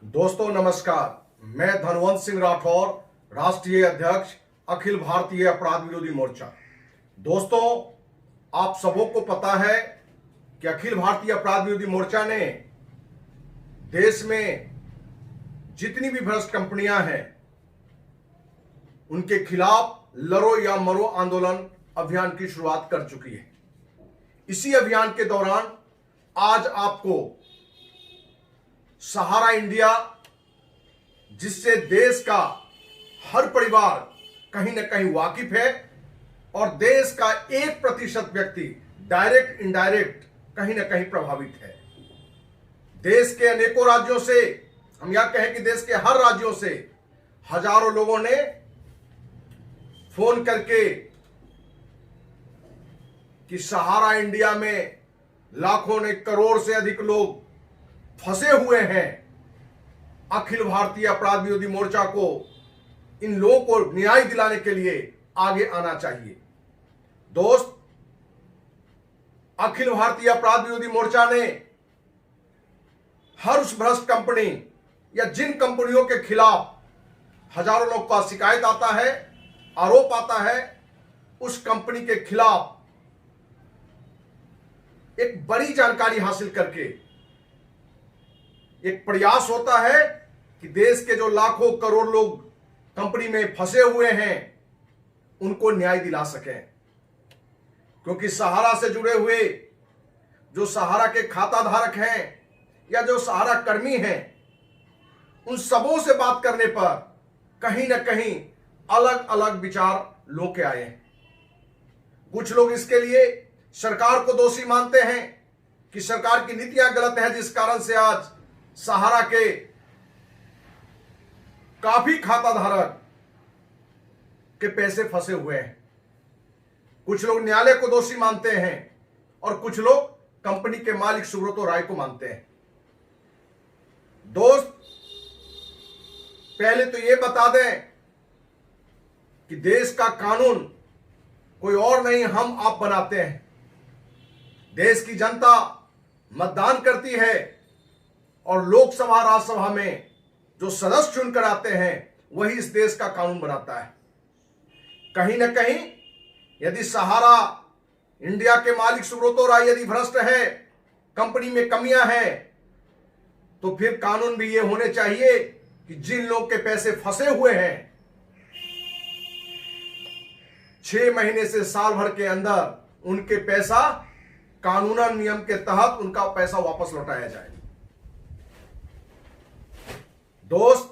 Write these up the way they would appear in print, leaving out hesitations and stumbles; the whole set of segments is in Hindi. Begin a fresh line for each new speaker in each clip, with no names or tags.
दोस्तों नमस्कार। मैं धनवंत सिंह राठौर, राष्ट्रीय अध्यक्ष अखिल भारतीय अपराध विरोधी मोर्चा। दोस्तों, आप सबों को पता है कि अखिल भारतीय अपराध विरोधी मोर्चा ने देश में जितनी भी भ्रष्ट कंपनियां हैं उनके खिलाफ लड़ो या मरो आंदोलन अभियान की शुरुआत कर चुकी है। इसी अभियान के दौरान आज आपको सहारा इंडिया, जिससे देश का हर परिवार कहीं ना कहीं वाकिफ है और देश का 1% व्यक्ति डायरेक्ट इनडायरेक्ट कहीं ना कहीं प्रभावित है। देश के अनेकों राज्यों से, हम यह कहें कि देश के हर राज्यों से हजारों लोगों ने फोन करके कि सहारा इंडिया में लाखों ने करोड़ से अधिक लोग फंसे हुए हैं, अखिल भारतीय अपराध विरोधी मोर्चा को इन लोगों को न्याय दिलाने के लिए आगे आना चाहिए। दोस्त, अखिल भारतीय अपराध विरोधी मोर्चा ने हर उस भ्रष्ट कंपनी या जिन कंपनियों के खिलाफ हजारों लोग का शिकायत आता है, आरोप आता है, उस कंपनी के खिलाफ एक बड़ी जानकारी हासिल करके एक प्रयास होता है कि देश के जो लाखों करोड़ लोग कंपनी में फंसे हुए हैं उनको न्याय दिला सकें। क्योंकि सहारा से जुड़े हुए जो सहारा के खाता धारक हैं या जो सहारा कर्मी हैं, उन सबों से बात करने पर कहीं ना कहीं अलग अलग विचार लोग के आए हैं। कुछ लोग इसके लिए सरकार को दोषी मानते हैं कि सरकार की नीतियां गलत है, जिस कारण से आज सहारा के काफी खाता धारक के पैसे फंसे हुए हैं। कुछ लोग न्यायालय को दोषी मानते हैं और कुछ लोग कंपनी के मालिक सुब्रतो राय को मानते हैं। दोस्त, पहले तो यह बता दें कि देश का कानून कोई और नहीं, हम आप बनाते हैं। देश की जनता मतदान करती है और लोकसभा राज्यसभा में जो सदस्य चुनकर आते हैं वही इस देश का कानून बनाता है। कहीं ना कहीं यदि सहारा इंडिया के मालिक सुब्रतो राय यदि भ्रष्ट है, कंपनी में कमियां हैं, तो फिर कानून भी ये होने चाहिए कि जिन लोग के पैसे फंसे हुए हैं 6 महीने से साल भर के अंदर उनके पैसा कानूनन नियम के तहत उनका पैसा वापस लौटाया जाए। दोस्त,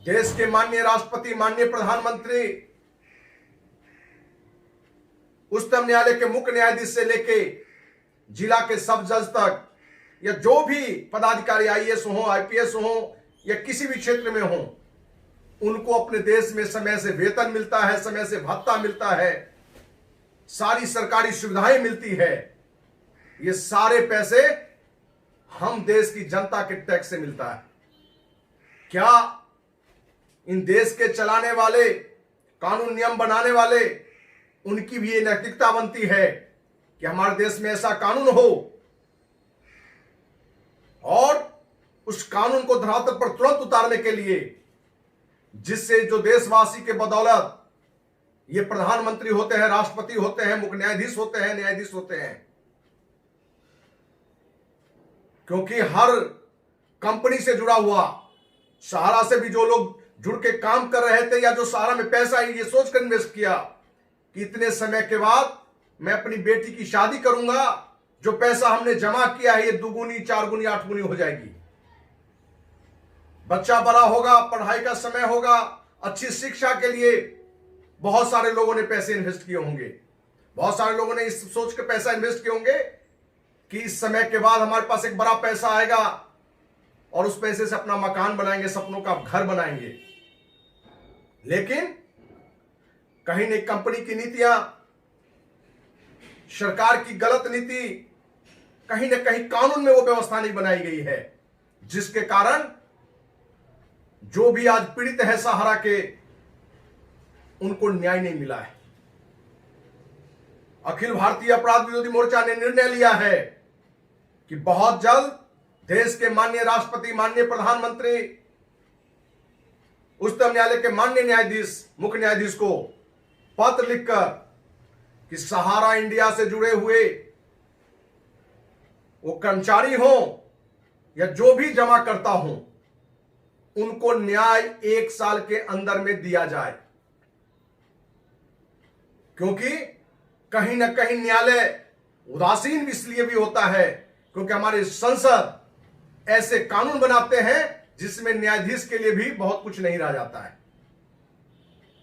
देश के माननीय राष्ट्रपति, माननीय प्रधानमंत्री, उच्चतम न्यायालय के मुख्य न्यायाधीश से लेके जिला के सब जज तक या जो भी पदाधिकारी आईएएस हो, आईपीएस हो या किसी भी क्षेत्र में हो, उनको अपने देश में समय से वेतन मिलता है, समय से भत्ता मिलता है, सारी सरकारी सुविधाएं मिलती है। ये सारे पैसे हम देश की जनता के टैक्स से मिलता है। क्या इन देश के चलाने वाले, कानून नियम बनाने वाले, उनकी भी ये नैतिकता बनती है कि हमारे देश में ऐसा कानून हो और उस कानून को धरातल पर तुरंत उतारने के लिए, जिससे जो देशवासी के बदौलत ये प्रधानमंत्री होते हैं, राष्ट्रपति होते हैं, मुख्य न्यायाधीश होते हैं, न्यायाधीश होते हैं। क्योंकि हर कंपनी से जुड़ा हुआ, सहारा से भी जो लोग जुड़ के काम कर रहे थे या जो सहारा में पैसा ये सोचकर इन्वेस्ट किया कि इतने समय के बाद मैं अपनी बेटी की शादी करूंगा, जो पैसा हमने जमा किया है ये 2 गुनी, 4 गुनी, 8 गुनी हो जाएगी। बच्चा बड़ा होगा, पढ़ाई का समय होगा, अच्छी शिक्षा के लिए बहुत सारे लोगों ने पैसे इन्वेस्ट किए होंगे। बहुत सारे लोगों ने इस सोच के पैसा इन्वेस्ट किए होंगे कि इस समय के बाद हमारे पास एक बड़ा पैसा आएगा और उस पैसे से अपना मकान बनाएंगे, सपनों का घर बनाएंगे। लेकिन कहीं न कंपनी की नीतियां, सरकार की गलत नीति, कहीं ना कहीं कानून में वो व्यवस्था नहीं बनाई गई है, जिसके कारण जो भी आज पीड़ित है सहारा के, उनको न्याय नहीं मिला है। अखिल भारतीय अपराध विरोधी मोर्चा ने निर्णय लिया है कि बहुत जल्द देश के माननीय राष्ट्रपति, माननीय प्रधानमंत्री, उच्चतम न्यायालय के माननीय न्यायाधीश, मुख्य न्यायाधीश को पत्र लिखकर कि सहारा इंडिया से जुड़े हुए वो कर्मचारी हो या जो भी जमा करता हो, उनको न्याय 1 साल के अंदर में दिया जाए। क्योंकि कहीं ना कहीं न्यायालय उदासीन इसलिए भी होता है क्योंकि हमारे संसद ऐसे कानून बनाते हैं जिसमें न्यायाधीश के लिए भी बहुत कुछ नहीं रह जाता है।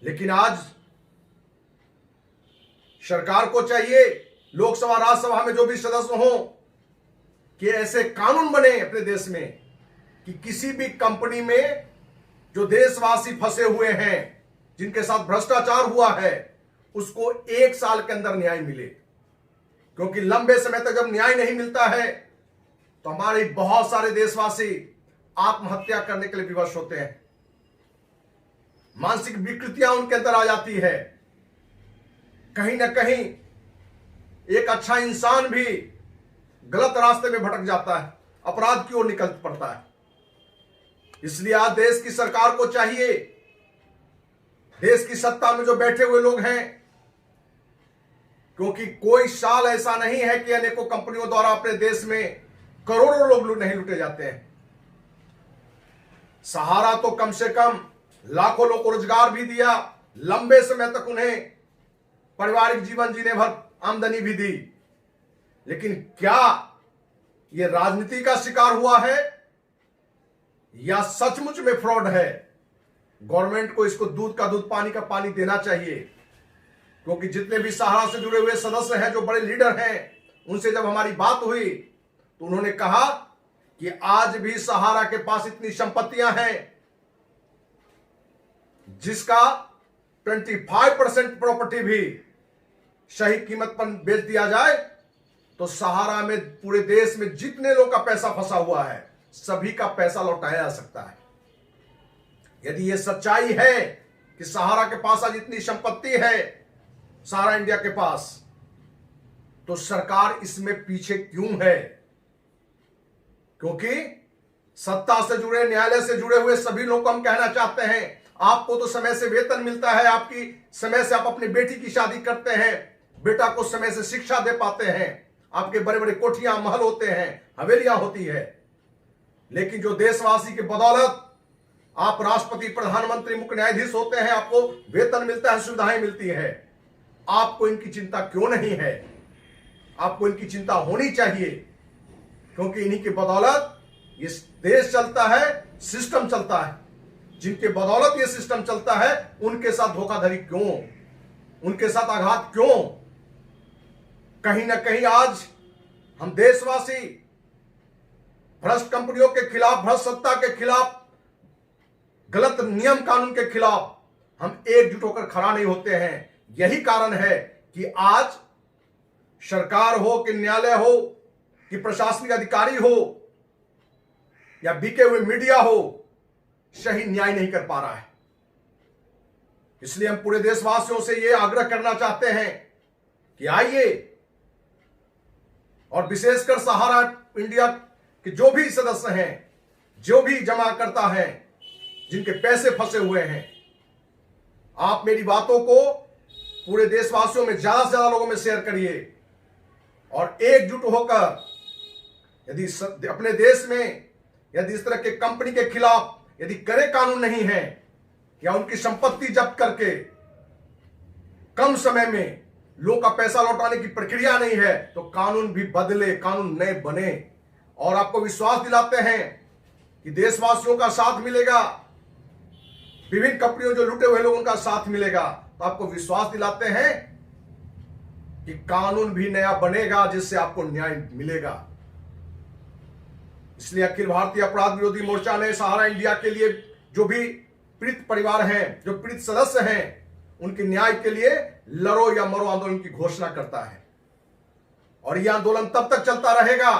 लेकिन आज सरकार को चाहिए, लोकसभा राज्यसभा में जो भी सदस्य हो, कि ऐसे कानून बने अपने देश में कि किसी भी कंपनी में जो देशवासी फंसे हुए हैं, जिनके साथ भ्रष्टाचार हुआ है, उसको 1 साल के अंदर न्याय मिले। क्योंकि लंबे समय तक जब न्याय नहीं मिलता है तो हमारे बहुत सारे देशवासी आत्महत्या करने के लिए विवश होते हैं, मानसिक विकृतियां उनके अंदर आ जाती है। कहीं ना कहीं एक अच्छा इंसान भी गलत रास्ते में भटक जाता है, अपराध की ओर निकल पड़ता है। इसलिए आज देश की सरकार को चाहिए, देश की सत्ता में जो बैठे हुए लोग हैं, क्योंकि कोई साल ऐसा नहीं है कि अनेकों कंपनियों द्वारा अपने देश में करोड़ों लोग नहीं लूटे जाते हैं। सहारा तो कम से कम लाखों लोग को रोजगार भी दिया, लंबे समय तक उन्हें पारिवारिक जीवन जीने भर आमदनी भी दी। लेकिन क्या यह राजनीति का शिकार हुआ है या सचमुच में फ्रॉड है? गवर्नमेंट को इसको दूध का दूध, पानी का पानी देना चाहिए। क्योंकि जितने भी सहारा से जुड़े हुए सदस्य हैं, जो बड़े लीडर हैं, उनसे जब हमारी बात हुई तो उन्होंने कहा कि आज भी सहारा के पास इतनी संपत्तियां हैं जिसका 25% प्रॉपर्टी भी सही कीमत पर बेच दिया जाए तो सहारा में पूरे देश में जितने लोग का पैसा फंसा हुआ है, सभी का पैसा लौटाया जा सकता है। यदि यह सच्चाई है कि सहारा के पास आज इतनी संपत्ति है, सहारा इंडिया के पास, तो सरकार इसमें पीछे क्यों है? क्योंकि सत्ता से जुड़े, न्यायालय से जुड़े हुए सभी लोग को हम कहना चाहते हैं, आपको तो समय से वेतन मिलता है, आपकी समय से आप अपनी बेटी की शादी करते हैं, बेटा को समय से शिक्षा दे पाते हैं, आपके बड़े बड़े कोठियां, महल होते हैं, हवेलियां होती है। लेकिन जो देशवासी के बदौलत आप राष्ट्रपति, प्रधानमंत्री, मुख्य न्यायाधीश होते हैं, आपको वेतन मिलता है, सुविधाएं मिलती है, आपको इनकी चिंता क्यों नहीं है? आपको इनकी चिंता होनी चाहिए, क्योंकि इन्हीं की बदौलत ये देश चलता है, सिस्टम चलता है। जिनके बदौलत ये सिस्टम चलता है, उनके साथ धोखाधड़ी क्यों, उनके साथ आघात क्यों? कहीं ना कहीं आज हम देशवासी भ्रष्ट कंपनियों के खिलाफ, भ्रष्ट सत्ता के खिलाफ, गलत नियम कानून के खिलाफ हम एकजुट होकर खड़ा नहीं होते हैं। यही कारण है कि आज सरकार हो कि न्यायालय हो कि प्रशासनिक अधिकारी हो या बिके हुए मीडिया हो, सही न्याय नहीं कर पा रहा है। इसलिए हम पूरे देशवासियों से यह आग्रह करना चाहते हैं कि आइए, और विशेषकर सहारा इंडिया के जो भी सदस्य हैं, जो भी जमा करता है, जिनके पैसे फंसे हुए हैं, आप मेरी बातों को पूरे देशवासियों में, ज्यादा से ज्यादा लोगों में शेयर करिए और एकजुट होकर यदि अपने देश में यदि इस तरह के कंपनी के खिलाफ यदि कड़े कानून नहीं है या उनकी संपत्ति जब्त करके कम समय में लोगों का पैसा लौटाने की प्रक्रिया नहीं है, तो कानून भी बदले, कानून नए बने। और आपको विश्वास दिलाते हैं कि देशवासियों का साथ मिलेगा, विभिन्न कंपनियों जो लूटे हुए लोगों का साथ मिलेगा। तो आपको विश्वास दिलाते हैं कि कानून भी नया बनेगा जिससे आपको न्याय मिलेगा। इसलिए अखिल भारतीय अपराध विरोधी मोर्चा ने सहारा इंडिया के लिए जो भी पीड़ित परिवार हैं, जो पीड़ित सदस्य हैं, उनके न्याय के लिए लड़ो या मरो आंदोलन की घोषणा करता है। और यह आंदोलन तब तक चलता रहेगा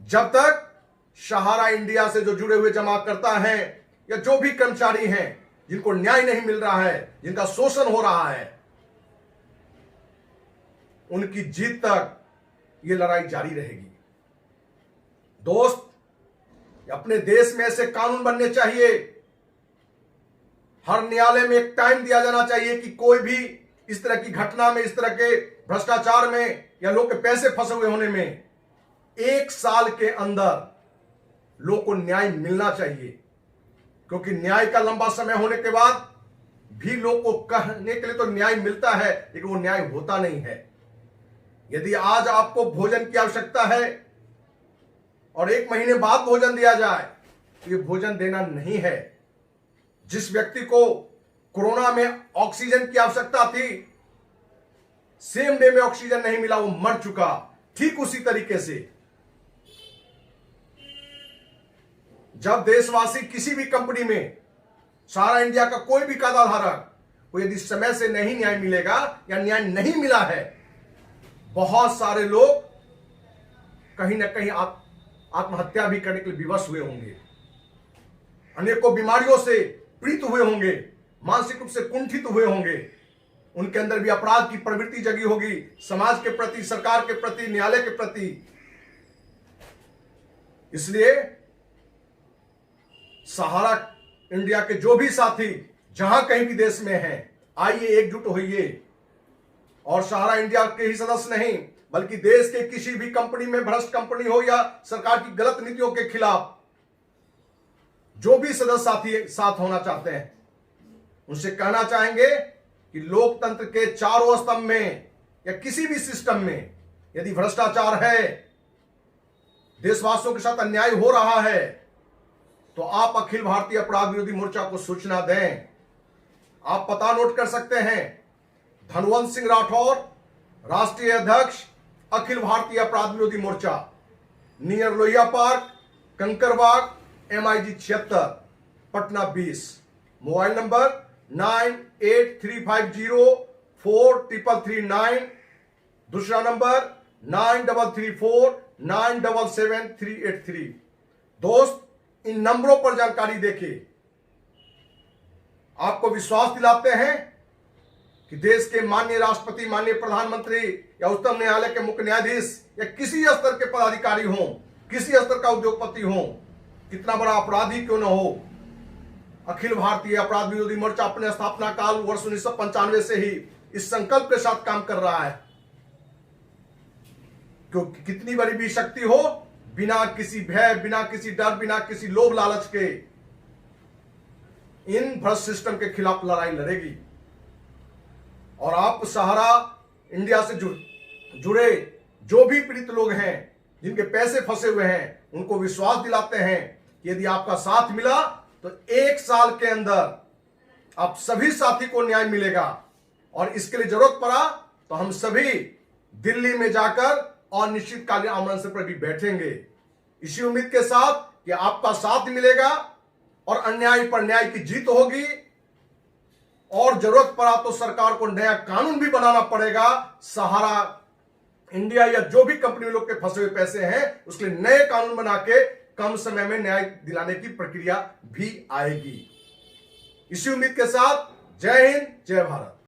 जब तक सहारा इंडिया से जो जुड़े हुए जमाकर्ता हैं या जो भी कर्मचारी हैं जिनको न्याय नहीं मिल रहा है, जिनका शोषण हो रहा है, उनकी जीत तक यह लड़ाई जारी रहेगी। दोस्त, अपने देश में ऐसे कानून बनने चाहिए, हर न्यायालय में एक टाइम दिया जाना चाहिए कि कोई भी इस तरह की घटना में, इस तरह के भ्रष्टाचार में या लोग के पैसे फंसे हुए होने में 1 साल के अंदर लोग को न्याय मिलना चाहिए। क्योंकि न्याय का लंबा समय होने के बाद भी लोग को कहने के लिए तो न्याय मिलता है, लेकिन वो न्याय होता नहीं है। यदि आज आपको भोजन की आवश्यकता है और 1 महीने बाद भोजन दिया जाए तो ये भोजन देना नहीं है। जिस व्यक्ति को कोरोना में ऑक्सीजन की आवश्यकता थी, सेम डे में ऑक्सीजन नहीं मिला, वो मर चुका। ठीक उसी तरीके से जब देशवासी किसी भी कंपनी में, सारा इंडिया का कोई भी खाताधारक को यदि समय से नहीं न्याय मिलेगा या न्याय नहीं मिला है, बहुत सारे लोग कहीं ना कहीं आत्महत्या भी करने के लिए विवश हुए होंगे, अनेकों बीमारियों से पीड़ित हुए होंगे, मानसिक रूप से कुंठित हुए होंगे, उनके अंदर भी अपराध की प्रवृत्ति जगी होगी, समाज के प्रति, सरकार के प्रति, न्यायालय के प्रति। इसलिए सहारा इंडिया के जो भी साथी जहां कहीं भी देश में हैं, आइए एकजुट होइए और सहारा इंडिया के ही सदस्य नहीं बल्कि देश के किसी भी कंपनी में, भ्रष्ट कंपनी हो या सरकार की गलत नीतियों के खिलाफ जो भी सदस्य साथी साथ होना चाहते हैं, उनसे कहना चाहेंगे कि लोकतंत्र के चारों स्तंभ में या किसी भी सिस्टम में यदि भ्रष्टाचार है, देशवासियों के साथ अन्याय हो रहा है, तो आप अखिल भारतीय अपराध विरोधी मोर्चा को सूचना दें। आप पता नोट कर सकते हैं, धनवंत सिंह राठौर, राष्ट्रीय अध्यक्ष, अखिल Bharatiya Apradh Virodhi Morcha, near Lohia park, Kankarbagh, MIG 76, Patna 20। Mobile number 9835043339, दूसरा नंबर 9334977383। दोस्त, इन नंबरों पर जानकारी देखिए। आपको विश्वास दिलाते हैं कि देश के माननीय राष्ट्रपति, माननीय प्रधानमंत्री या उच्चतम न्यायालय के मुख्य न्यायाधीश या किसी स्तर के पदाधिकारी हों, किसी स्तर का उद्योगपति हो, कितना बड़ा अपराधी क्यों न हो, अखिल भारतीय अपराध विरोधी मोर्चा अपने स्थापना काल वर्ष 1995 से ही इस संकल्प के साथ काम कर रहा है। क्योंकि कितनी बड़ी भी शक्ति हो, बिना किसी भय, बिना किसी डर, बिना किसी लोभ लालच के इन भ्रष्ट सिस्टम के खिलाफ लड़ाई लड़ेगी। और आप सहारा इंडिया से जुड़े जो भी पीड़ित लोग हैं, जिनके पैसे फंसे हुए हैं, उनको विश्वास दिलाते हैं कि यदि आपका साथ मिला तो 1 साल के अंदर आप सभी साथी को न्याय मिलेगा। और इसके लिए जरूरत पड़ा तो हम सभी दिल्ली में जाकर और निश्चितकालीन आमरण पर भी बैठेंगे, इसी उम्मीद के साथ कि आपका साथ मिलेगा और अन्याय पर न्याय की जीत होगी। और जरूरत पड़ा तो सरकार को नया कानून भी बनाना पड़ेगा। सहारा इंडिया या जो भी कंपनी लोग के फंसे हुए पैसे हैं, उसके लिए नए कानून बना के कम समय में न्याय दिलाने की प्रक्रिया भी आएगी। इसी उम्मीद के साथ जय हिंद, जय भारत।